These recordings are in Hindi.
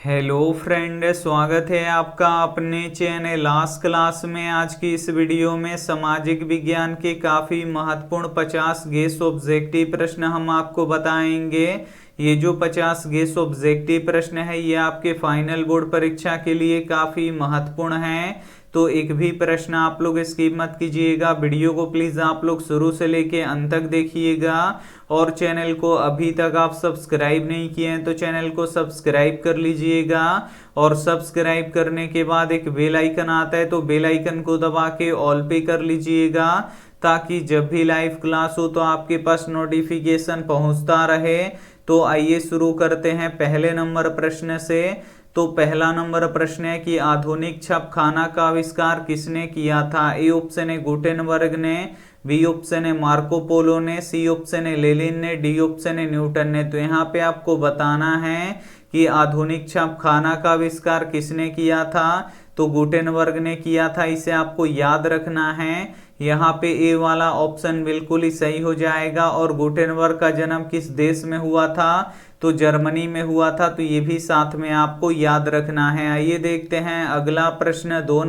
हेलो फ्रेंड, स्वागत है आपका अपने चैनल आज क्लास में। आज की इस वीडियो में सामाजिक विज्ञान के काफ़ी महत्वपूर्ण 50 गेस ऑब्जेक्टिव प्रश्न हम आपको बताएंगे। ये जो 50 गेस ऑब्जेक्टिव प्रश्न है ये आपके फाइनल बोर्ड परीक्षा के लिए काफ़ी महत्वपूर्ण है। तो एक भी प्रश्न आप लोग स्किप मत कीजिएगा, वीडियो को प्लीज़ आप लोग शुरू से लेके अंत तक देखिएगा। और चैनल को अभी तक आप सब्सक्राइब नहीं किए हैं तो चैनल को सब्सक्राइब कर लीजिएगा। और सब्सक्राइब करने के बाद एक बेल आइकन आता है तो बेल आइकन को दबा के ऑल पे कर लीजिएगा, ताकि जब भी लाइव क्लास हो तो आपके पास नोटिफिकेशन पहुंचता रहे। तो आइए शुरू करते हैं पहले नंबर प्रश्न से। तो पहला नंबर प्रश्न है कि आधुनिक छपखाना का आविष्कार किसने किया था। ए ऑप्शन है गुटेनबर्ग ने, बी ऑप्शन है मार्को पोलो ने, सी ऑप्शन है लेनिन ने, डी ऑप्शन है न्यूटन ने। तो यहाँ पे आपको बताना है कि आधुनिक छापखाना का आविष्कार किसने किया था। तो गुटेनबर्ग ने किया था, इसे आपको याद रखना है। यहाँ पे ए वाला ऑप्शन बिल्कुल ही सही हो जाएगा। और गुटेनबर्ग का जन्म किस देश में हुआ था, तो जर्मनी में हुआ था। तो ये भी साथ में आपको याद रखना है। आइए देखते हैं अगला प्रश्न, दो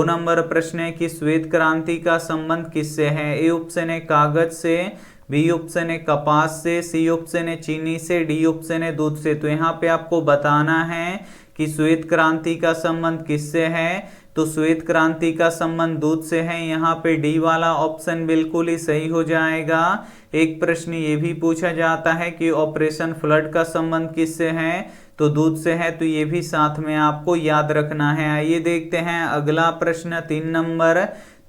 नंबर प्रश्न है कि श्वेत क्रांति का संबंध किससे है। ए ऑप्शन है कागज से, बी ऑप्शन है कपास से, सी ऑप्शन है चीनी से, डी ऑप्शन है दूध से। तो यहाँ पे आपको बताना है कि श्वेत क्रांति का संबंध किससे है। तो श्वेत क्रांति का संबंध दूध से है। यहाँ पे डी वाला ऑप्शन बिल्कुल ही सही हो जाएगा। एक प्रश्न ये भी पूछा जाता है कि ऑपरेशन फ्लड का संबंध किससे है, तो दूध से है। तो ये भी साथ में आपको याद रखना है। आइए देखते हैं अगला प्रश्न,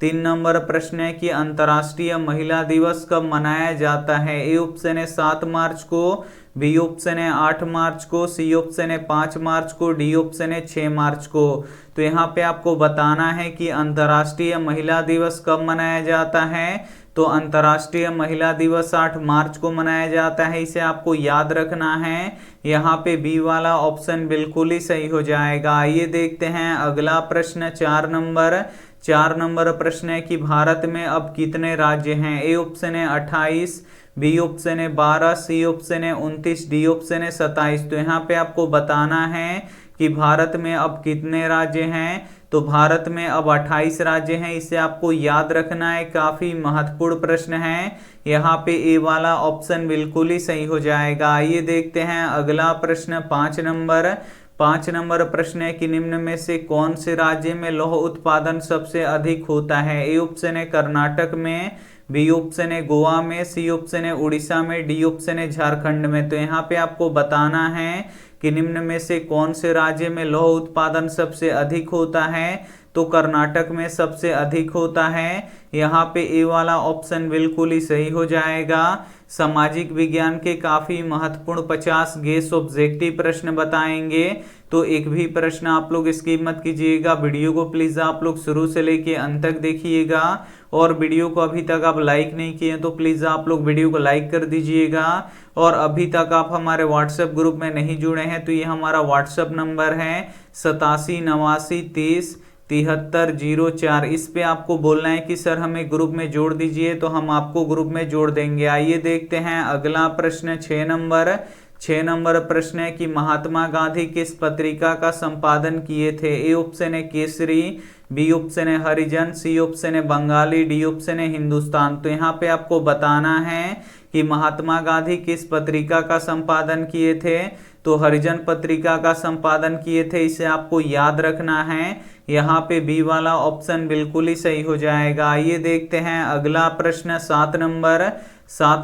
तीन नंबर प्रश्न है कि अंतर्राष्ट्रीय महिला दिवस कब मनाया जाता है। ए ऑप्शन है 7 मार्च को, बी ऑप्शन है 8 मार्च को, सी ऑप्शन है 5 मार्च को, डी ऑप्शन है 6 मार्च को। तो यहाँ पे आपको बताना है कि अंतर्राष्ट्रीय महिला दिवस कब मनाया जाता है। तो अंतर्राष्ट्रीय महिला दिवस 8 मार्च को मनाया जाता है, इसे आपको याद रखना है। यहाँ पे बी वाला ऑप्शन बिल्कुल ही सही हो जाएगा। आइए देखते हैं अगला प्रश्न, 4 नंबर प्रश्न है कि भारत में अब कितने राज्य हैं। ए ऑप्शन है 28, बी ऑप्शन है 12, सी ऑप्शन है 29, डी ऑप्शन है 27। तो यहाँ पे आपको बताना है कि भारत में अब कितने राज्य हैं। तो भारत में अब 28 राज्य हैं, इसे आपको याद रखना है। काफी महत्वपूर्ण प्रश्न है। यहाँ पे ए वाला ऑप्शन बिल्कुल ही सही हो जाएगा। आइए देखते हैं अगला प्रश्न, 5 नंबर प्रश्न है कि निम्न में से कौन से राज्य में लौह उत्पादन सबसे अधिक होता है। ए ऑप्शन है कर्नाटक में, बी ऑप्शन है गोवा में, सी ऑप्शन है उड़ीसा में, डी ऑप्शन है झारखंड में। तो यहाँ पे आपको बताना है कि निम्न में से कौन से राज्य में लौह उत्पादन सबसे अधिक होता है। तो कर्नाटक में सबसे अधिक होता है। यहाँ पे ए वाला ऑप्शन बिल्कुल ही सही हो जाएगा। सामाजिक विज्ञान के काफी महत्वपूर्ण 50 गेस ऑब्जेक्टिव प्रश्न बताएंगे, तो एक भी प्रश्न आप लोग स्किप मत कीजिएगा। वीडियो को प्लीज आप लोग शुरू से लेके अंत तक देखिएगा। और वीडियो को अभी तक आप लाइक नहीं किए तो प्लीज आप लोग वीडियो को लाइक कर दीजिएगा। और अभी तक आप हमारे व्हाट्सएप ग्रुप में नहीं जुड़े हैं तो ये हमारा व्हाट्सएप नंबर है 8789307304। इस पे आपको बोलना है कि सर हमें ग्रुप में जोड़ दीजिए, तो हम आपको ग्रुप में जोड़ देंगे। आइए देखते हैं अगला प्रश्न, 6 नंबर प्रश्न है कि महात्मा गांधी किस पत्रिका का संपादन किए थे। ए ऑप्शन है केसरी, बी ऑप्शन है हरिजन, सी ऑप्शन है बंगाली, डी ऑप्शन है हिंदुस्तान। तो यहाँ पे आपको बताना है कि महात्मा गांधी किस पत्रिका का संपादन किए थे। तो हरिजन पत्रिका का संपादन किए थे, इसे आपको याद रखना है। यहाँ पे बी वाला ऑप्शन बिल्कुल ही सही हो जाएगा। आइए देखते हैं अगला प्रश्न, 7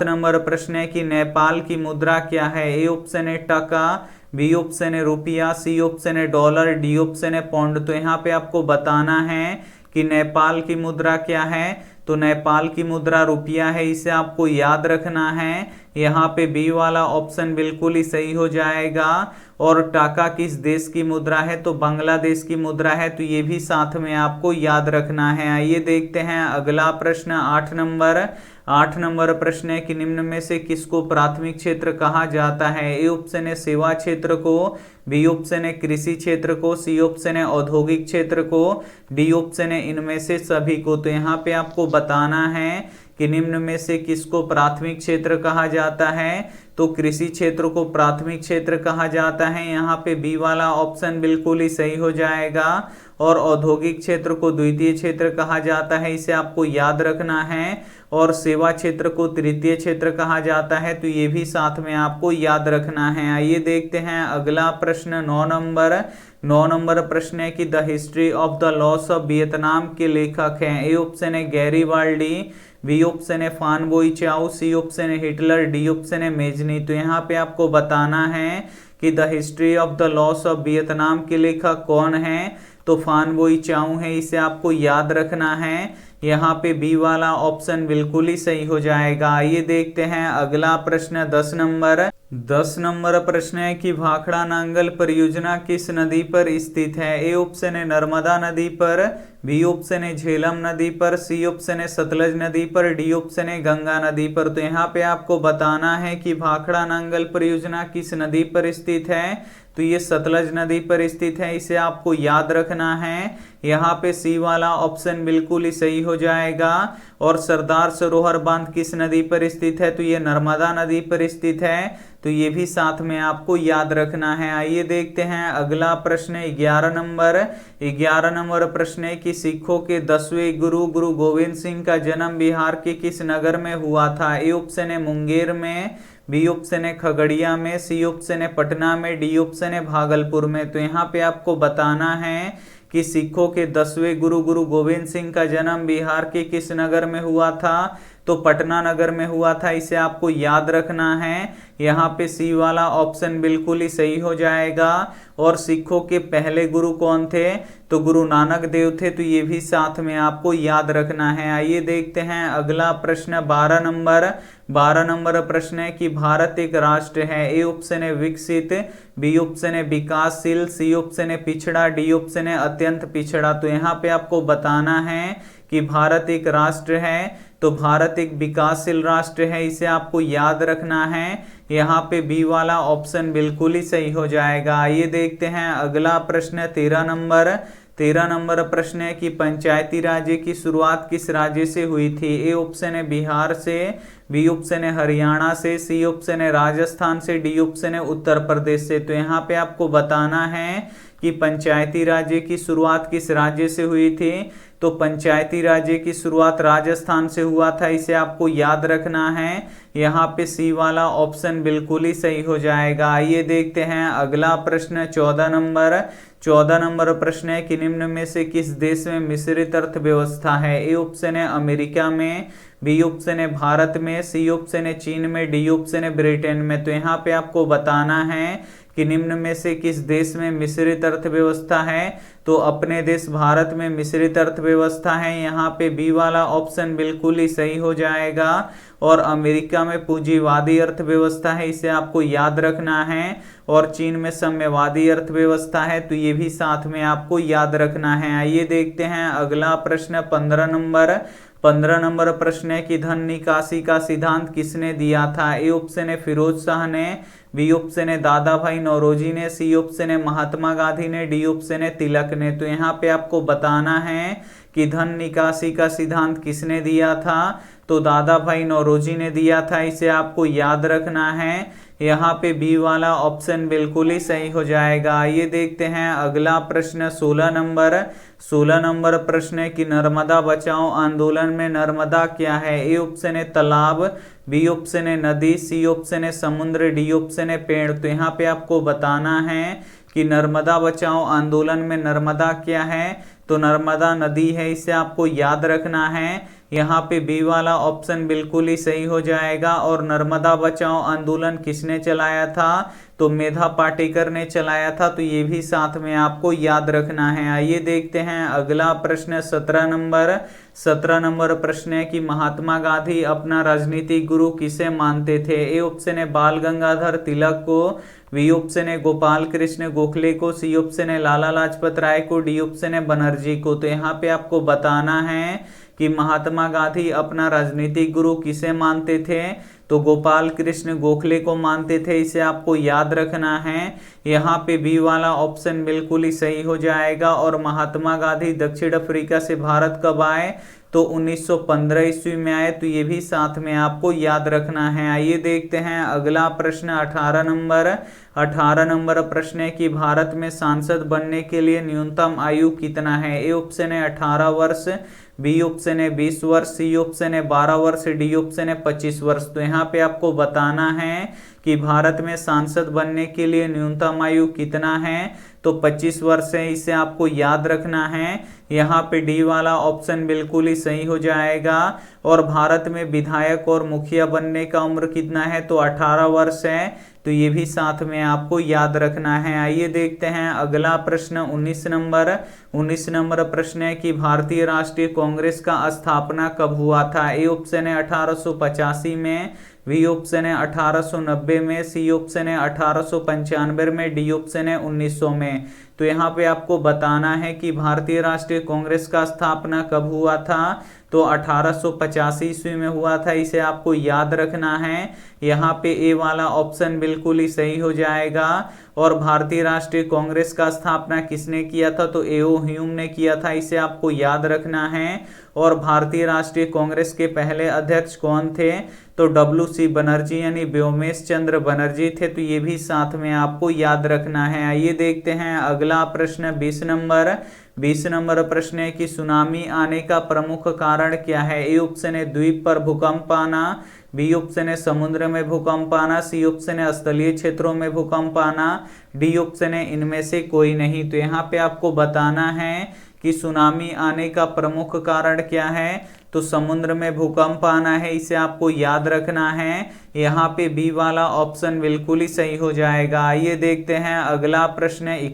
नंबर प्रश्न है कि नेपाल की मुद्रा क्या है। ए ऑप्शन है टका, बी ऑप्शन है रुपया, सी ऑप्शन है डॉलर, डी ऑप्शन है पौंड। तो यहाँ पे आपको बताना है कि नेपाल की मुद्रा क्या है। तो नेपाल की मुद्रा रुपया है, इसे आपको याद रखना है। यहाँ पे बी वाला ऑप्शन बिल्कुल ही सही हो जाएगा। और टाका किस देश की मुद्रा है, तो बांग्लादेश की मुद्रा है। तो ये भी साथ में आपको याद रखना है। आइए देखते हैं अगला प्रश्न, 8 नंबर प्रश्न है कि निम्न में से किसको प्राथमिक क्षेत्र कहा जाता है। ए ऑप्शन है सेवा क्षेत्र को, बी ऑप्शन है कृषि क्षेत्र को, सी ऑप्शन है औद्योगिक क्षेत्र को, डी ऑप्शन है इनमें से सभी को। तो यहाँ पे आपको बताना है कि निम्न में से किसको प्राथमिक क्षेत्र कहा जाता है। तो कृषि क्षेत्र को प्राथमिक क्षेत्र कहा जाता है, यहाँ पे बी वाला ऑप्शन बिल्कुल ही सही हो जाएगा। और औद्योगिक क्षेत्र को द्वितीय क्षेत्र कहा जाता है, इसे आपको याद रखना है। और सेवा क्षेत्र को तृतीय क्षेत्र कहा जाता है, तो ये भी साथ में आपको याद रखना है। आइए देखते हैं अगला प्रश्न 9 नंबर प्रश्न है कि the history of the loss of Vietnam के लेखक हैं। ए ऑप्शन है गैरीबाल्डी, बी ऑप्शन है फान बोई चाओ, सी ऑप्शन है हिटलर, डी ऑप्शन है मेजनी। तो यहाँ पे आपको बताना है कि the history of the loss of Vietnam के लेखक कौन है, तो फान बोई चाओ है, इसे आपको याद रखना है। यहाँ पे बी वाला ऑप्शन बिल्कुल ही सही हो जाएगा। आइए देखते हैं अगला प्रश्न 10 नंबर प्रश्न है कि भाखड़ा नांगल परियोजना किस नदी पर स्थित है। ए ऑप्शन है नर्मदा नदी पर, बी ऑप्शन है झेलम नदी पर, सी ऑप्शन है सतलज नदी पर, डी ऑप्शन है गंगा नदी पर। तो यहाँ पे आपको बताना है कि भाखड़ा नांगल परियोजना किस नदी पर स्थित है, तो ये सतलज नदी पर स्थित है, इसे आपको याद रखना है। यहाँ पे सी वाला ऑप्शन बिल्कुल ही सही हो जाएगा। और सरदार सरोवर बांध किस नदी पर स्थित है, तो ये नर्मदा नदी पर स्थित है, तो ये भी साथ में आपको याद रखना है। आइए देखते हैं अगला प्रश्न 11 नंबर प्रश्न है कि सिखों के 10वें गुरु गुरु गोविंद सिंह का जन्म बिहार के किस नगर में हुआ था। ए ऑप्शन है मुंगेर में, बी ऑप्शन है खगड़िया में, सी ऑप्शन है पटना में, डी ऑप्शन है भागलपुर में। तो यहाँ पे आपको बताना है कि सिखों के 10वें गुरु गुरु गोविंद सिंह का जन्म बिहार के किस नगर में हुआ था, तो पटना नगर में हुआ था, इसे आपको याद रखना है। यहाँ पे सी वाला ऑप्शन बिल्कुल ही सही हो जाएगा। और सिखों के पहले गुरु कौन थे, तो गुरु नानक देव थे, तो ये भी साथ में आपको याद रखना है। आइए देखते हैं अगला प्रश्न 12 नंबर प्रश्न है कि भारत एक राष्ट्र है। ए ऑप्शन है विकसित, बी ऑप्शन है विकासशील, सी ऑप्शन है पिछड़ा, डी ऑप्शन है अत्यंत पिछड़ा। तो यहाँ पे आपको बताना है कि भारत एक राष्ट्र है, तो भारत एक विकासशील राष्ट्र है, इसे आपको याद रखना है। यहाँ पे बी वाला ऑप्शन बिल्कुल ही सही हो जाएगा। आइए देखते हैं अगला प्रश्न 13 नंबर प्रश्न है कि पंचायती राज की शुरुआत किस राज्य से हुई थी। ए ऑप्शन है बिहार से, बी ऑप्शन है हरियाणा से, सी ऑप्शन है राजस्थान से, डी ऑप्शन है उत्तर प्रदेश से। तो यहाँ पे आपको बताना है कि पंचायती राज्य की शुरुआत किस राज्य से हुई थी, तो पंचायती राज्य की शुरुआत राजस्थान से हुआ था, इसे आपको याद रखना है। यहाँ पे सी वाला ऑप्शन बिल्कुल ही सही हो जाएगा। आइए देखते हैं अगला प्रश्न 14 नंबर प्रश्न है कि निम्न में से किस देश में मिश्रित अर्थव्यवस्था है। ए ऑप्शन है अमेरिका में, बी ऑप्शन है भारत में, सी ऑप्शन है चीन में, डी ऑप्शन है ब्रिटेन में। तो यहाँ पे आपको बताना है कि निम्न में से किस देश में मिश्रित अर्थव्यवस्था है, तो अपने देश भारत में मिश्रित अर्थव्यवस्था है, यहाँ पे बी वाला ऑप्शन बिल्कुल ही सही हो जाएगा। और अमेरिका में पूंजीवादी अर्थव्यवस्था है, इसे आपको याद रखना है। और चीन में साम्यवादी अर्थव्यवस्था है, तो ये भी साथ में आपको याद रखना है। आइए देखते हैं अगला प्रश्न 15 नंबर प्रश्न है कि धन निकासी का सिद्धांत किसने दिया था। ए ऑप्शन है फिरोज शाह ने, बी ऑप्शन है दादा भाई नौरोजी ने, सी ऑप्शन है महात्मा गांधी ने, डी ऑप्शन है तिलक ने। तो यहाँ पे आपको बताना है कि धन निकासी का सिद्धांत किसने दिया था, तो दादा भाई नौरोजी ने दिया था, इसे आपको याद रखना है। यहाँ पे बी वाला ऑप्शन बिल्कुल ही सही हो जाएगा। आइए देखते हैं अगला प्रश्न 16 नंबर प्रश्न है कि नर्मदा बचाओ आंदोलन में नर्मदा क्या है। ए ऑप्शन है तालाब, बी ऑप्शन है नदी, सी ऑप्शन है समुद्र, डी ऑप्शन है पेड़। तो यहाँ पे आपको बताना है कि नर्मदा बचाओ आंदोलन में नर्मदा क्या है, तो नर्मदा नदी है, इसे आपको याद रखना है। यहाँ पे बी वाला ऑप्शन बिल्कुल ही सही हो जाएगा। और नर्मदा बचाओ आंदोलन किसने चलाया था, तो मेधा पाटेकर ने चलाया था, तो ये भी साथ में आपको याद रखना है। आइए देखते हैं अगला प्रश्न 17 नंबर प्रश्न है कि महात्मा गांधी अपना राजनीतिक गुरु किसे मानते थे। ए ऑप्शन है बाल गंगाधर तिलक को, बी ऑप्शन है गोपाल कृष्ण गोखले को, सी ऑप्शन है लाला लाजपत राय को, डी ऑप्शन है बनर्जी को। तो यहाँ पे आपको बताना है कि महात्मा गांधी अपना राजनीतिक गुरु किसे मानते थे, तो गोपाल कृष्ण गोखले को मानते थे, इसे आपको याद रखना है। यहाँ पे बी वाला ऑप्शन बिल्कुल ही सही हो जाएगा। और महात्मा गांधी दक्षिण अफ्रीका से भारत कब आए, तो 1915 ईस्वी में आए, तो ये भी साथ में आपको याद रखना है। आइए देखते हैं अगला प्रश्न 18 नंबर प्रश्न है कि भारत में सांसद बनने के लिए न्यूनतम आयु कितना है। ए ऑप्शन है 18 वर्ष, बी ऑप्शन है 20 वर्ष, सी ऑप्शन है 12 वर्ष, डी ऑप्शन है 25 वर्ष। तो यहाँ पे आपको बताना है कि भारत में सांसद बनने के लिए न्यूनतम आयु कितना है, तो 25 वर्ष है, इसे आपको याद रखना है। यहाँ पे डी वाला ऑप्शन बिल्कुल ही सही हो जाएगा। और भारत में विधायक और मुखिया बनने का उम्र कितना है, तो 18 वर्ष है, तो ये भी साथ में आपको याद रखना है। आइए देखते हैं अगला प्रश्न 19 नंबर प्रश्न है कि भारतीय राष्ट्रीय कांग्रेस का स्थापना कब हुआ था। ए ऑप्शन है 1885 में, बी ऑप्शन है 1890 में, सी ऑप्शन है 1895 में, डी ऑप्शन है 1900 में। तो यहाँ पे आपको बताना है कि भारतीय राष्ट्रीय कांग्रेस का स्थापना कब हुआ था, तो 1885 ईस्वी में हुआ था, इसे आपको याद रखना है। यहाँ पे ए वाला ऑप्शन बिल्कुल ही सही हो जाएगा। और भारतीय राष्ट्रीय कांग्रेस का स्थापना किसने किया था, तो ए.ओ. ह्यूम ने किया था, इसे आपको याद रखना है। और भारतीय राष्ट्रीय कांग्रेस के पहले अध्यक्ष कौन थे, तो डब्ल्यू.सी. बनर्जी यानी व्योमेश चंद्र बनर्जी थे, तो ये भी साथ में आपको याद रखना है। आइए देखते हैं अगला प्रश्न 20 नंबर प्रश्न है कि सुनामी आने का प्रमुख कारण क्या है। ए ऑप्शन है द्वीप पर भूकंप आना, बी ऑप्शन है समुद्र में भूकंप आना, सी ऑप्शन है स्थलीय क्षेत्रों में भूकंप आना, डी ऑप्शन है इनमें से कोई नहीं। तो यहाँ पे आपको बताना है कि सुनामी आने का प्रमुख कारण क्या है, तो समुद्र में भूकंप आना है, इसे आपको याद रखना है। यहाँ पे बी वाला ऑप्शन बिल्कुल ही सही हो जाएगा। आइए देखते हैं अगला प्रश्न है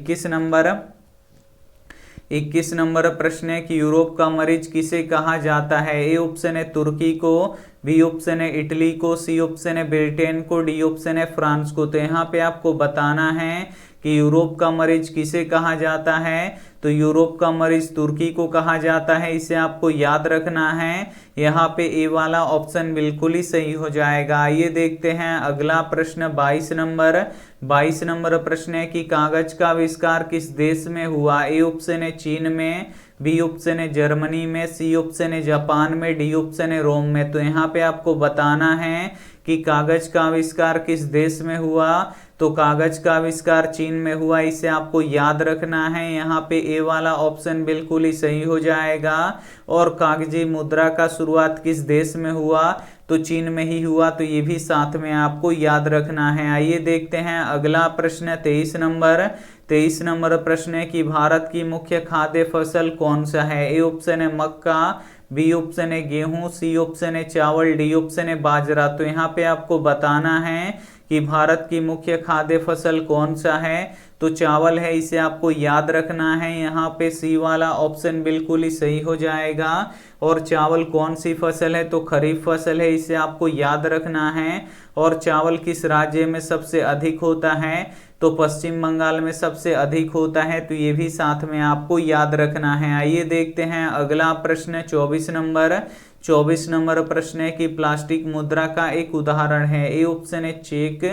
21 नंबर प्रश्न है कि यूरोप का मरीज किसे कहा जाता है। ए ऑप्शन है तुर्की को, बी ऑप्शन है इटली को, सी ऑप्शन है ब्रिटेन को, डी ऑप्शन है फ्रांस को। तो यहाँ पे आपको बताना है कि यूरोप का मरीज किसे कहा जाता है, तो यूरोप का मरीज तुर्की को कहा जाता है, इसे आपको याद रखना है। यहाँ पे ए वाला ऑप्शन बिल्कुल ही सही हो जाएगा। आइए देखते हैं अगला प्रश्न 22 नंबर प्रश्न है कि कागज का आविष्कार किस देश में हुआ। ए ऑप्शन है चीन में, बी ऑप्शन है जर्मनी में, सी ऑप्शन है जापान में, डी ऑप्शन है रोम में। तो यहाँ पे आपको बताना है कि कागज का आविष्कार किस देश में हुआ, तो कागज का आविष्कार चीन में हुआ, इसे आपको याद रखना है। यहाँ पे ए वाला ऑप्शन बिल्कुल ही सही हो जाएगा। और कागजी मुद्रा का शुरुआत किस देश में हुआ, तो चीन में ही हुआ, तो ये भी साथ में आपको याद रखना है। आइए देखते हैं अगला प्रश्न 23 नंबर प्रश्न है कि भारत की मुख्य खाद्य फसल कौन सा है। ए ऑप्शन है मक्का, बी ऑप्शन है गेहूं, सी ऑप्शन है चावल, डी ऑप्शन है बाजरा। तो यहाँ पे आपको बताना है कि भारत की मुख्य खाद्य फसल कौन सा है, तो चावल है, इसे आपको याद रखना है। यहाँ पे सी वाला ऑप्शन बिल्कुल ही सही हो जाएगा। और चावल कौन सी फसल है, तो खरीफ फसल है, इसे आपको याद रखना है। और चावल किस राज्य में सबसे अधिक होता है, तो पश्चिम बंगाल में सबसे अधिक होता है, तो ये भी साथ में आपको याद रखना है। आइए देखते हैं अगला प्रश्न 24 नंबर प्रश्न है कि प्लास्टिक मुद्रा का एक उदाहरण है। ए ऑप्शन है चेक,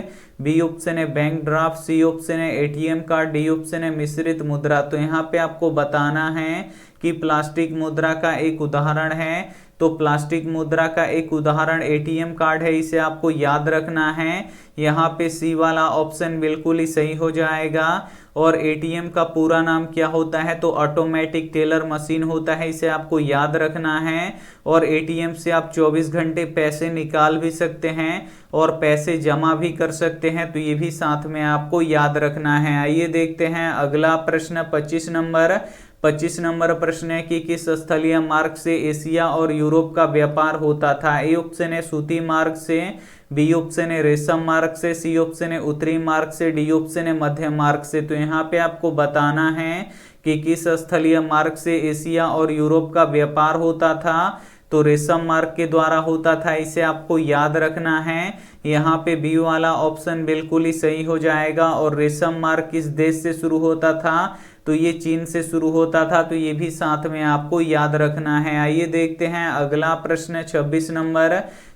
बी ऑप्शन है बैंक ड्राफ्ट, सी ऑप्शन है एटीएम कार्ड, डी ऑप्शन है मिश्रित मुद्रा। तो यहाँ पे आपको बताना है कि प्लास्टिक मुद्रा का एक उदाहरण है, तो प्लास्टिक मुद्रा का एक उदाहरण एटीएम कार्ड है, इसे आपको याद रखना है। यहाँ पे सी वाला ऑप्शन बिल्कुल ही सही हो जाएगा। और एटीएम का पूरा नाम क्या होता है, तो ऑटोमेटिक टेलर मशीन होता है, इसे आपको याद रखना है। और एटीएम से आप 24 घंटे पैसे निकाल भी सकते हैं और पैसे जमा भी कर सकते हैं, तो ये भी साथ में आपको याद रखना है। आइए देखते हैं अगला प्रश्न 25 नंबर प्रश्न है कि किस स्थलीय मार्ग से एशिया और यूरोप का व्यापार होता था। ए ऑप्शन है सूती मार्ग से, बी ऑप्शन है रेशम मार्ग से, सी ऑप्शन है उत्तरी मार्ग से, डी ऑप्शन है मध्य मार्ग से। तो यहाँ पे आपको बताना है कि किस स्थलीय मार्ग से एशिया और यूरोप का व्यापार होता था, तो रेशम मार्ग के द्वारा होता था, इसे आपको याद रखना है। यहाँ पे बी वाला ऑप्शन बिल्कुल ही सही हो जाएगा। और रेशम मार्ग किस देश से शुरू होता था, तो ये चीन से शुरू होता था, तो ये भी साथ में आपको याद रखना है। आइए देखते हैं अगला प्रश्न 26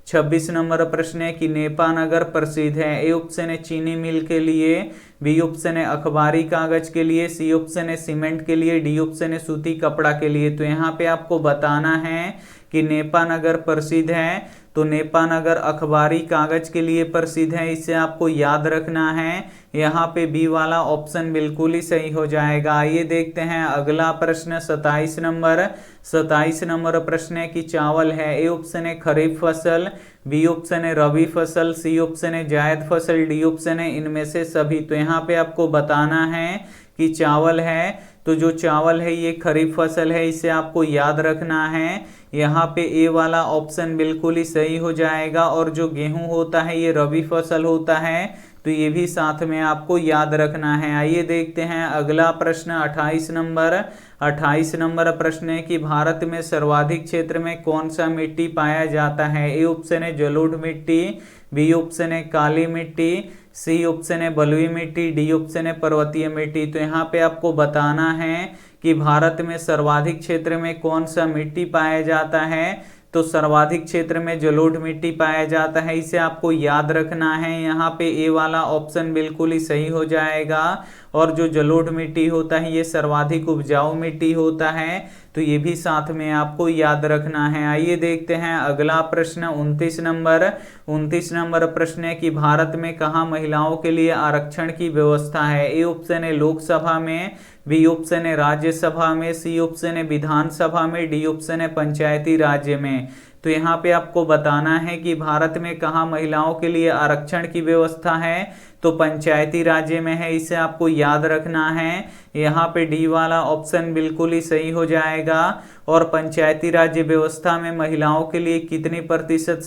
26 नंबर प्रश्न है कि नेपा नगर प्रसिद्ध है। ए ऑप्शन है चीनी मिल के लिए, बी ऑप्शन है अखबारी कागज के लिए, सी ऑप्शन है सीमेंट के लिए, डी ऑप्शन है सूती कपड़ा के लिए। तो यहाँ पे आपको बताना है कि नेपा नगर प्रसिद्ध है, तो नेपा नगर अखबारी कागज के लिए प्रसिद्ध है, इसे आपको याद रखना है। यहाँ पे बी वाला ऑप्शन बिल्कुल ही सही हो जाएगा। आइए देखते हैं अगला प्रश्न 27 नंबर। 27 नंबर प्रश्न है कि चावल है। ए ऑप्शन है खरीफ फसल, बी ऑप्शन है रबी फसल, सी ऑप्शन है जायद फसल, डी ऑप्शन है इनमें से सभी। तो यहाँ पे आपको बताना है कि चावल है, तो जो चावल है ये खरीफ फसल है, इसे आपको याद रखना है। यहाँ पे ए वाला ऑप्शन बिल्कुल ही सही हो जाएगा। और जो गेहूं होता है ये रबी फसल होता है, तो ये भी साथ में आपको याद रखना है। आइए देखते हैं अगला प्रश्न 28 नंबर। 28 नंबर प्रश्न है कि भारत में सर्वाधिक क्षेत्र में कौन सा मिट्टी पाया जाता है। ए ऑप्शन है जलोढ़ मिट्टी, बी ऑप्शन है काली मिट्टी, सी ऑप्शन है बलुई मिट्टी, डी ऑप्शन है पर्वतीय मिट्टी। तो यहाँ पे आपको बताना है कि भारत में सर्वाधिक क्षेत्र में कौन सा मिट्टी पाया जाता है। तो सर्वाधिक क्षेत्र में जलोढ़ मिट्टी पाया जाता है, इसे आपको याद रखना है। यहाँ पे ए वाला ऑप्शन बिल्कुल ही सही हो जाएगा। और जो जलोढ़ मिट्टी होता है ये सर्वाधिक उपजाऊ मिट्टी होता है, तो ये भी साथ में आपको याद रखना है। आइए देखते हैं अगला प्रश्न 29 नंबर। 29 नंबर प्रश्न है कि भारत में कहाँ महिलाओं के लिए आरक्षण की व्यवस्था है। ए ऑप्शन है लोकसभा में, बी ऑप्शन है राज्यसभा में, सी ऑप्शन है विधानसभा में, डी ऑप्शन है पंचायती राज्य में। तो यहाँ पे आपको बताना है कि भारत में कहाँ महिलाओं के लिए आरक्षण की व्यवस्था है। तो पंचायती राज्य में है, इसे आपको याद रखना है। यहाँ पे डी वाला ऑप्शन बिल्कुल ही सही हो जाएगा। और पंचायती राज्य व्यवस्था में महिलाओं के लिए कितनी प्रतिशत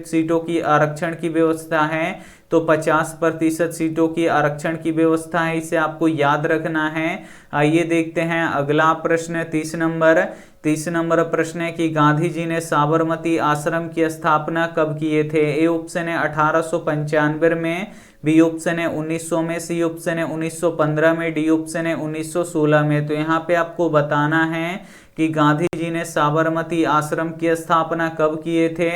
सीटों की आरक्षण की व्यवस्था है। तो 50% सीटों की आरक्षण की व्यवस्था है, इसे आपको याद रखना है। आइए देखते हैं अगला प्रश्न 30 नंबर। 30 नंबर प्रश्न है कि गांधी जी ने साबरमती आश्रम की स्थापना कब किए थे। ए ऑप्शन है 1895 में, बी ऑप्शन है 1900 में, सी ऑप्शन है 1915 में, डी ऑप्शन है 1916 में। तो यहाँ पे आपको बताना है कि गांधी जी ने साबरमती आश्रम की स्थापना कब किए थे।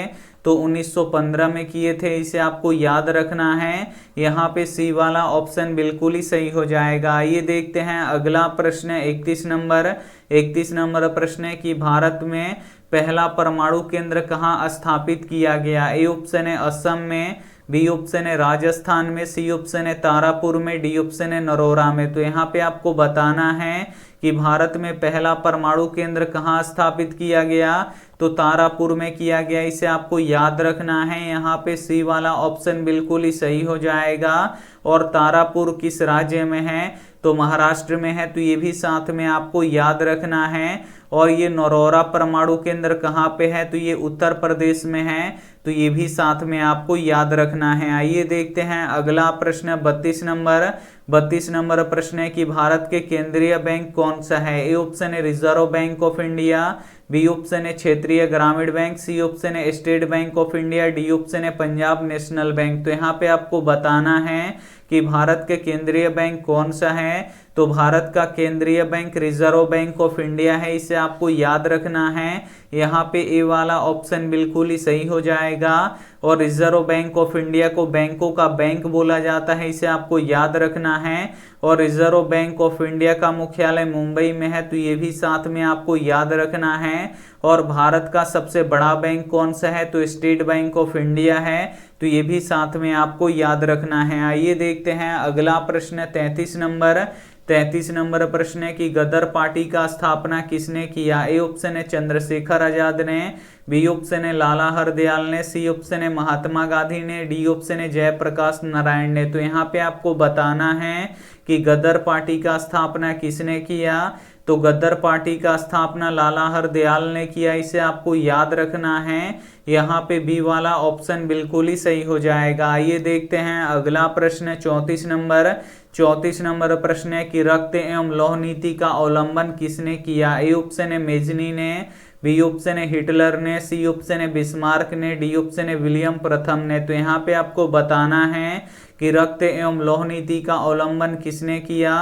तो 1915 में किए थे, इसे आपको याद रखना है। यहाँ पे सी वाला ऑप्शन बिल्कुल ही सही हो जाएगा। आइए देखते हैं अगला प्रश्न 31 नंबर। 31 नंबर प्रश्न है कि भारत में पहला परमाणु केंद्र कहाँ स्थापित किया गया। ए ऑप्शन है असम में, बी ऑप्शन है राजस्थान में, सी ऑप्शन है तारापुर में, डी ऑप्शन है नरोरा में। तो यहाँ पे आपको बताना है कि भारत में पहला परमाणु केंद्र कहाँ स्थापित किया गया। तो तारापुर में किया गया, इसे आपको याद रखना है। यहाँ पे सी वाला ऑप्शन बिल्कुल ही सही हो जाएगा। और तारापुर किस राज्य में है। तो महाराष्ट्र में है, तो ये भी साथ में आपको याद रखना है। और ये नरोरा परमाणु केंद्र कहाँ पे है। तो ये उत्तर प्रदेश में है, तो ये भी साथ में आपको याद रखना है। आइए देखते हैं अगला प्रश्न 32 नंबर। 32 नंबर प्रश्न है कि भारत के केंद्रीय बैंक कौन सा है। ए ऑप्शन है Reserve Bank of India, B option है क्षेत्रीय ग्रामीण बैंक, सी ऑप्शन है State Bank of India, D option है पंजाब नेशनल बैंक। तो यहाँ पे आपको बताना है कि भारत के केंद्रीय बैंक कौन सा है। तो भारत का केंद्रीय bank reserve Bank of India है, इसे आपको याद रखना है। यहाँ पे ए वाला ऑप्शन बिल्कुल ही सही हो जाएगा। और रिजर्व बैंक ऑफ इंडिया को बैंकों का बैंक बोला जाता है, इसे आपको याद रखना है। और रिजर्व बैंक ऑफ इंडिया का मुख्यालय मुंबई में है, तो ये भी साथ में आपको याद रखना है। और भारत का सबसे बड़ा बैंक कौन सा है। तो स्टेट बैंक ऑफ इंडिया है, तो ये भी साथ में आपको याद रखना है। आइए देखते हैं अगला प्रश्न 33 नंबर। 33 नंबर प्रश्न है कि गदर पार्टी का स्थापना किसने किया। ए ऑप्शन है चंद्रशेखर आजाद ने, बी ऑप्शन है लाला हरदयाल ने, सी ऑप्शन है महात्मा गांधी ने, डी ऑप्शन है जयप्रकाश नारायण ने। तो यहाँ पे आपको बताना है कि गदर पार्टी का स्थापना किसने किया। तो गदर पार्टी का स्थापना लाला हरदयाल ने किया, इसे आपको याद रखना है। यहाँ पे बी वाला ऑप्शन बिल्कुल ही सही हो जाएगा। आइए देखते हैं अगला प्रश्न 34 नंबर। 34 नंबर प्रश्न है कि रक्त एवं लौह नीति का अवलंबन किसने किया। ए ऑप्शन है मेजनी ने, बी ऑप्शन है हिटलर ने, सी ऑप्शन है बिस्मार्क ने, डी ऑप्शन है विलियम प्रथम ने। तो यहाँ पे आपको बताना है कि रक्त एवं लौह नीति का अवलंबन किसने किया,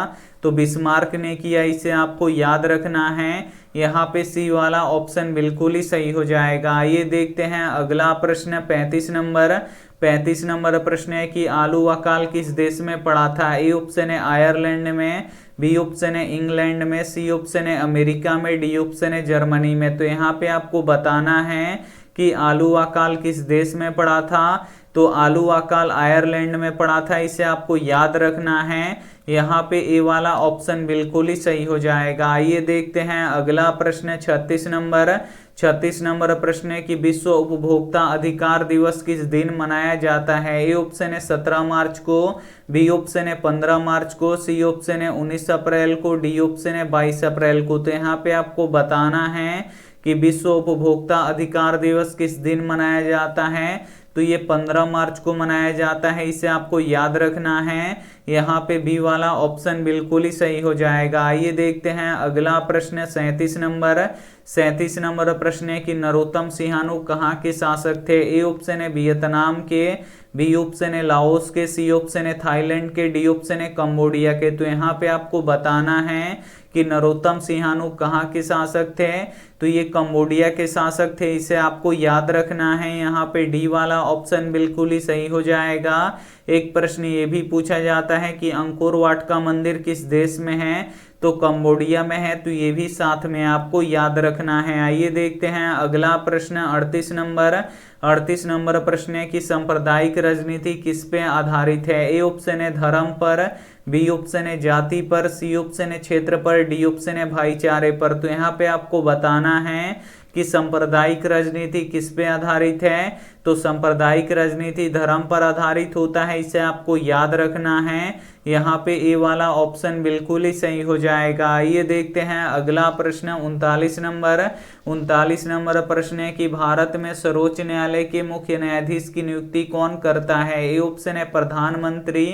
तो बिस्मार्क ने किया। इसे आपको याद रखना है। यहाँ पे सी वाला ऑप्शन बिल्कुल ही सही हो जाएगा। आइए देखते हैं अगला प्रश्न 35 नंबर। 35 नंबर प्रश्न है कि आलू अकाल किस देश में पड़ा था। ए ऑप्शन है आयरलैंड में, बी ऑप्शन है इंग्लैंड में, सी ऑप्शन है अमेरिका में, डी ऑप्शन है जर्मनी में। तो यहाँ पे आपको बताना है कि आलू अकाल किस देश में पड़ा था। तो आलू अकाल आयरलैंड में पड़ा था, इसे आपको याद रखना है। यहाँ पे ए वाला ऑप्शन बिल्कुल ही सही हो जाएगा। आइए देखते हैं अगला प्रश्न 36 नंबर। 36 नंबर प्रश्न है कि विश्व उपभोक्ता अधिकार दिवस किस दिन मनाया जाता है। ए ऑप्शन है 17 मार्च को, बी ऑप्शन है 15 मार्च को, सी ऑप्शन है 19 अप्रैल को, डी ऑप्शन है 22 अप्रैल को। तो यहाँ पे आपको बताना है कि विश्व उपभोक्ता अधिकार दिवस किस दिन मनाया जाता है। तो ये 15 मार्च को मनाया जाता है, इसे आपको याद रखना है। यहाँ पे बी वाला ऑप्शन बिल्कुल ही सही हो जाएगा। आइए देखते हैं अगला प्रश्न 37 नंबर। 37 नंबर प्रश्न है कि नरोत्तम सिंहाणु कहाँ के शासक थे। ए ऑप्शन है वियतनाम के, बी ऑप्शन है लाओस के, सी ऑप्शन है थाईलैंड के, डी ऑप्शन है कंबोडिया के। तो यहाँ पे आपको बताना है कि नरोत्तम सिंहाणु कहाँ के शासक थे। तो ये कंबोडिया के शासक थे, इसे आपको याद रखना है। यहाँ पे डी वाला ऑप्शन बिल्कुल ही सही हो जाएगा। एक प्रश्न ये भी पूछा जाता है कि अंकोर वाट का मंदिर किस देश में है, तो कंबोडिया में है। तो ये भी साथ में आपको याद रखना है। आइए देखते हैं अगला प्रश्न 38 नंबर। 38 नंबर प्रश्न है कि सांप्रदायिक राजनीति किस पे आधारित है। ए ऑप्शन है धर्म पर, बी ऑप्शन है जाति पर, सी ऑप्शन है क्षेत्र पर, डी ऑप्शन है भाईचारे पर। तो यहाँ पे आपको बताना है कि सांप्रदायिक राजनीति किस पे आधारित है। तो सांप्रदायिक राजनीति धर्म पर आधारित होता है, इसे आपको याद रखना है। यहाँ पे ए वाला ऑप्शन बिल्कुल ही सही हो जाएगा। आइए देखते हैं अगला प्रश्न 39 नंबर। 39 नंबर प्रश्न है कि भारत में सर्वोच्च न्यायालय के मुख्य न्यायाधीश की नियुक्ति कौन करता है। ए ऑप्शन है प्रधानमंत्री,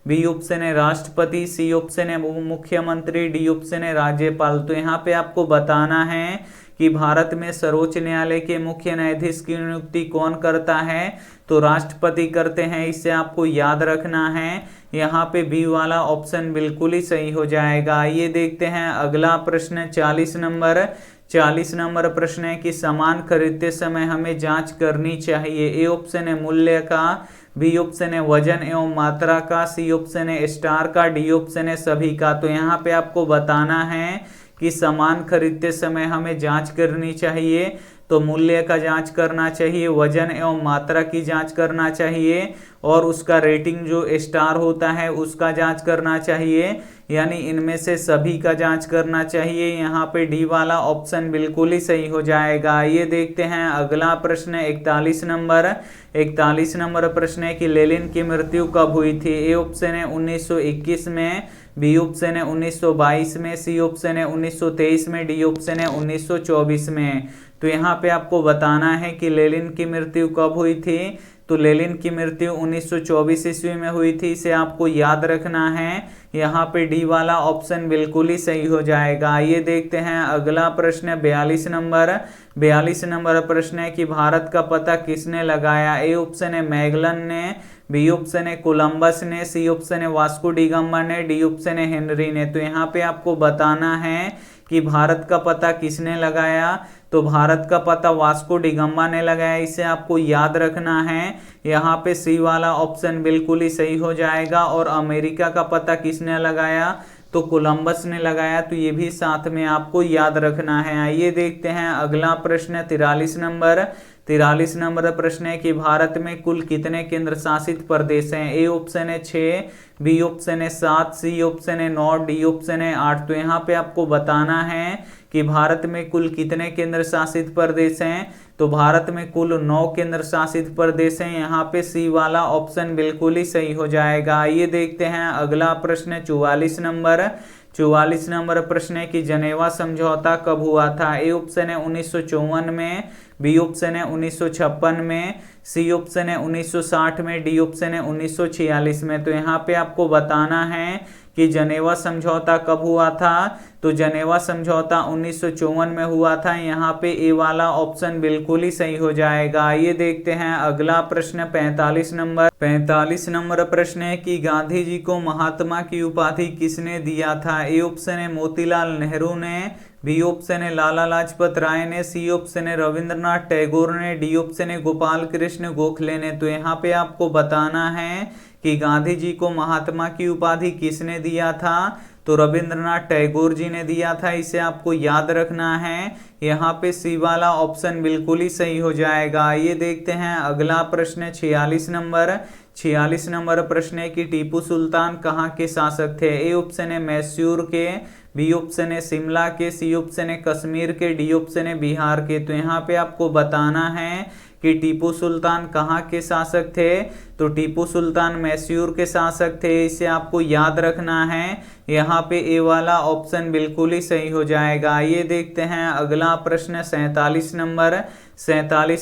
बी ऑप्शन है राष्ट्रपति, सी ऑप्शन है मुख्यमंत्री, डी ऑप्शन है राज्यपाल। तो यहाँ पे आपको बताना है कि भारत में सर्वोच्च न्यायालय के मुख्य न्यायाधीश की नियुक्ति कौन करता है, तो राष्ट्रपति करते हैं, इसे आपको याद रखना है। यहाँ पे बी वाला ऑप्शन बिल्कुल ही सही हो जाएगा। आइए देखते हैं अगला प्रश्न 40 नंबर। 40 नंबर प्रश्न है कि सामान खरीदते समय हमें जांच करनी चाहिए। ए ऑप्शन है मूल्य का, बी ऑप्शन है वजन एवं मात्रा का, सी ऑप्शन है स्टार का, डी ऑप्शन है सभी का। तो यहाँ पे आपको बताना है कि सामान खरीदते समय हमें जांच करनी चाहिए। तो मूल्य का जांच करना चाहिए, वजन एवं मात्रा की जांच करना चाहिए, और उसका रेटिंग जो स्टार होता है उसका जांच करना चाहिए। यानी इनमें से सभी का जांच करना चाहिए। यहाँ पे डी वाला ऑप्शन बिल्कुल ही सही हो जाएगा। ये देखते हैं अगला प्रश्न 41 नंबर। 41 नंबर प्रश्न है कि लेनिन की मृत्यु कब हुई थी। ए ऑप्शन है 1921 में, बी ऑप्शन है 1922 में, सी ऑप्शन है 1923 में, डी ऑप्शन है 1924 में। तो यहाँ पे आपको बताना है कि लेनिन की मृत्यु कब हुई थी। तो लेनिन की मृत्यु 1924 ईस्वी में हुई थी, इसे आपको याद रखना है। यहाँ पे डी वाला ऑप्शन बिल्कुल ही सही हो जाएगा। ये देखते हैं अगला प्रश्न 42 नंबर। 42 नंबर प्रश्न है कि भारत का पता किसने लगाया। ए ऑप्शन है मैगलन ने, बी ऑप्शन है कोलंबस ने, सी ऑप्शन है वास्को डी गामा ने, डी ऑप्शन है हेनरी ने। तो यहाँ पे आपको बताना है कि भारत का पता किसने लगाया। तो भारत का पता वास्को डी गामा ने लगाया, इसे आपको याद रखना है। यहाँ पे सी वाला ऑप्शन बिल्कुल ही सही हो जाएगा। और अमेरिका का पता किसने लगाया, तो कोलंबस ने लगाया। तो ये भी साथ में आपको याद रखना है। आइए देखते हैं अगला प्रश्न 43 नंबर। 43 नंबर प्रश्न है कि भारत में कुल कितने केंद्र शासित प्रदेश हैं। ए ऑप्शन है 6, बी ऑप्शन है 7, सी ऑप्शन है 9, डी ऑप्शन है 8। तो यहाँ पे आपको बताना है कि भारत में कुल कितने केंद्र शासित प्रदेश हैं। तो भारत में कुल 9 केंद्र शासित प्रदेश हैं। यहाँ पे सी वाला ऑप्शन बिल्कुल ही सही हो जाएगा। आइए देखते हैं अगला प्रश्न 44 नंबर। 44 नंबर प्रश्न है कि जनेवा समझौता कब हुआ था। ए ऑप्शन है 1954 में, बी ऑप्शन है 1956 में, सी ऑप्शन है 1960 में, डी ऑप्शन है 1946 में। तो यहाँ पे आपको बताना है कि जनेवा समझौता कब हुआ था, तो जनेवा समझौता 1954 में हुआ था। यहाँ पे ए वाला ऑप्शन बिल्कुल ही सही हो जाएगा। ये देखते हैं अगला प्रश्न 45 नंबर प्रश्न है कि गांधी जी को महात्मा की उपाधि किसने दिया था। ए ऑप्शन है मोतीलाल नेहरू ने, बी ऑप्शन है लाला लाजपत राय ने, सी ऑप्शन है रविंद्रनाथ टैगोर ने, डी ऑप्शन है गोपाल कृष्ण गोखले ने। तो यहाँ पे आपको बताना है कि गांधी जी को महात्मा की उपाधि किसने दिया था, तो रविंद्रनाथ टैगोर जी ने दिया था। इसे आपको याद रखना है। यहाँ पे सी वाला ऑप्शन बिल्कुल ही सही हो जाएगा। ये देखते हैं अगला प्रश्न 46 नंबर प्रश्न है कि टीपू सुल्तान कहाँ के शासक थे। ए ऑप्शन है मैसूर के, बी ऑप्शन है शिमला के, सी ऑप्शन है कश्मीर के, डी ऑप्शन है बिहार के। तो यहाँ पे आपको बताना है कि टीपू सुल्तान कहाँ के शासक थे, तो टीपू सुल्तान मैसूर के शासक थे। इसे आपको याद रखना है। यहाँ पे ए वाला ऑप्शन बिल्कुल ही सही हो जाएगा। ये देखते हैं अगला प्रश्न 47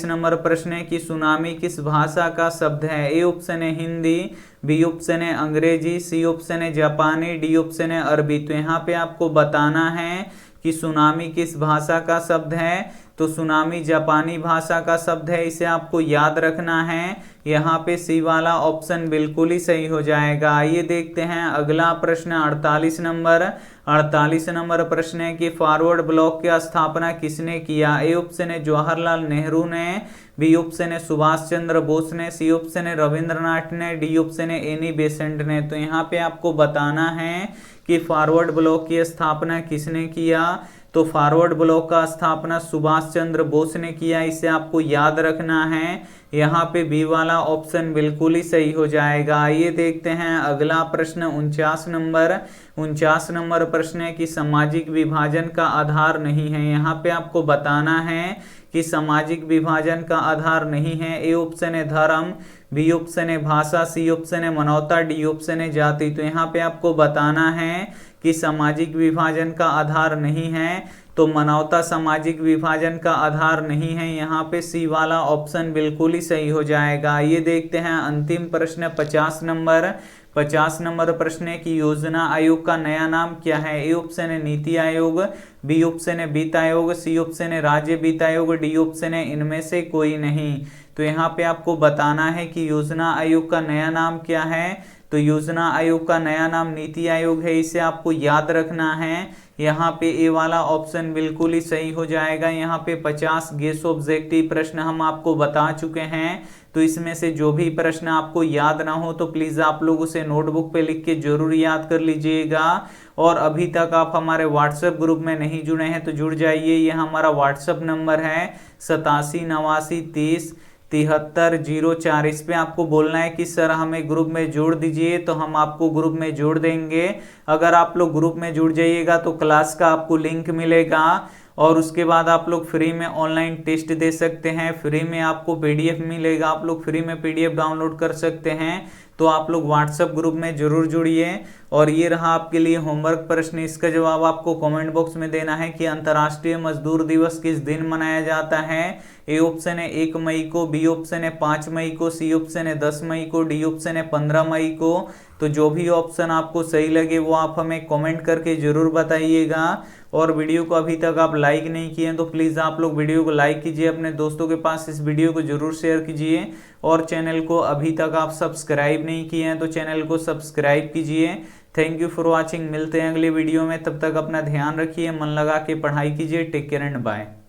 नंबर प्रश्न है कि सुनामी किस भाषा का शब्द है। ए ऑप्शन है हिंदी, बी ऑप्शन है अंग्रेजी, सी ऑप्शन है जापानी, डी ऑप्शन है अरबी। तो यहाँ पे आपको बताना है कि सुनामी किस भाषा का शब्द है, तो सुनामी जापानी भाषा का शब्द है। इसे आपको याद रखना है। यहाँ पे सी वाला ऑप्शन बिल्कुल ही सही हो जाएगा। ये देखते हैं अगला प्रश्न 48 नंबर प्रश्न है कि फॉरवर्ड ब्लॉक की स्थापना किसने किया। ए ऑप्शन है जवाहरलाल नेहरू ने, बी ऑप्शन है सुभाष चंद्र बोस ने, सी ऑप्शन है रविंद्रनाथ ने, डी ऑप्शन है एनी बेसेंट ने। तो यहाँ पे आपको बताना है कि फॉरवर्ड ब्लॉक की स्थापना किसने किया, तो फॉरवर्ड ब्लॉक का स्थापना सुभाष चंद्र बोस ने किया। इसे आपको याद रखना है। यहाँ पे बी वाला ऑप्शन बिल्कुल ही सही हो जाएगा। ये देखते हैं अगला प्रश्न 49 नंबर प्रश्न है कि सामाजिक विभाजन का आधार नहीं है। यहाँ पे आपको बताना है कि सामाजिक विभाजन का आधार नहीं है। ए ऑप्शन है धर्म, बी ऑप्शन है भाषा, सी ऑप्शन है मानवता, डी ऑप्शन है जाति। तो यहाँ पे आपको बताना है कि सामाजिक विभाजन का आधार नहीं है, तो मानवता सामाजिक विभाजन का आधार नहीं है। यहाँ पे सी वाला ऑप्शन बिल्कुल ही सही हो जाएगा। ये देखते हैं अंतिम प्रश्न 50 नंबर प्रश्न है कि योजना आयोग का नया नाम क्या है। ए ऑप्शन है नीति आयोग, बी ऑप्शन है वित्त आयोग, सी ऑप्शन है राज्य वित्त आयोग, डी ऑप्शन है इनमें से कोई नहीं। तो यहाँ पे आपको बताना है कि योजना आयोग का नया नाम क्या है, तो योजना आयोग का नया नाम नीति आयोग है। इसे आपको याद रखना है। यहाँ पे ए वाला ऑप्शन बिल्कुल ही सही हो जाएगा। यहाँ पे 50 गेस ऑब्जेक्टिव प्रश्न हम आपको बता चुके हैं। तो इसमें से जो भी प्रश्न आपको याद ना हो तो प्लीज आप लोग उसे नोटबुक पे लिख के जरूर याद कर लीजिएगा। और अभी तक आप हमारे व्हाट्सएप ग्रुप में नहीं जुड़े हैं तो जुड़ जाइए। ये हमारा व्हाट्सएप नंबर है 8789307304। इस पे आपको बोलना है कि सर हमें ग्रुप में जोड़ दीजिए, तो हम आपको ग्रुप में जोड़ देंगे। अगर आप लोग ग्रुप में जुड़ जाइएगा तो क्लास का आपको लिंक मिलेगा और उसके बाद आप लोग फ्री में ऑनलाइन टेस्ट दे सकते हैं। फ्री में आपको पीडीएफ मिलेगा, आप लोग फ्री में पीडीएफ डाउनलोड कर सकते हैं। तो आप लोग व्हाट्सएप ग्रुप में जरूर जुड़िए। और ये रहा आपके लिए होमवर्क प्रश्न। इसका जवाब आपको कमेंट बॉक्स में देना है कि अंतर्राष्ट्रीय मजदूर दिवस किस दिन मनाया जाता है। ए ऑप्शन है 1 मई को, बी ऑप्शन है 5 मई को, सी ऑप्शन है 10 मई को, डी ऑप्शन है 15 मई को। तो जो भी ऑप्शन आपको सही लगे वो आप हमें कमेंट करके जरूर बताइएगा। और वीडियो को अभी तक आप लाइक नहीं किए हैं तो प्लीज़ आप लोग वीडियो को लाइक कीजिए, अपने दोस्तों के पास इस वीडियो को जरूर शेयर कीजिए। और चैनल को अभी तक आप सब्सक्राइब नहीं किए हैं तो चैनल को सब्सक्राइब कीजिए। Thank you for watching. मिलते हैं अगले वीडियो में, तब तक अपना ध्यान रखिए, मन लगा के पढ़ाई कीजिए। Take care and bye.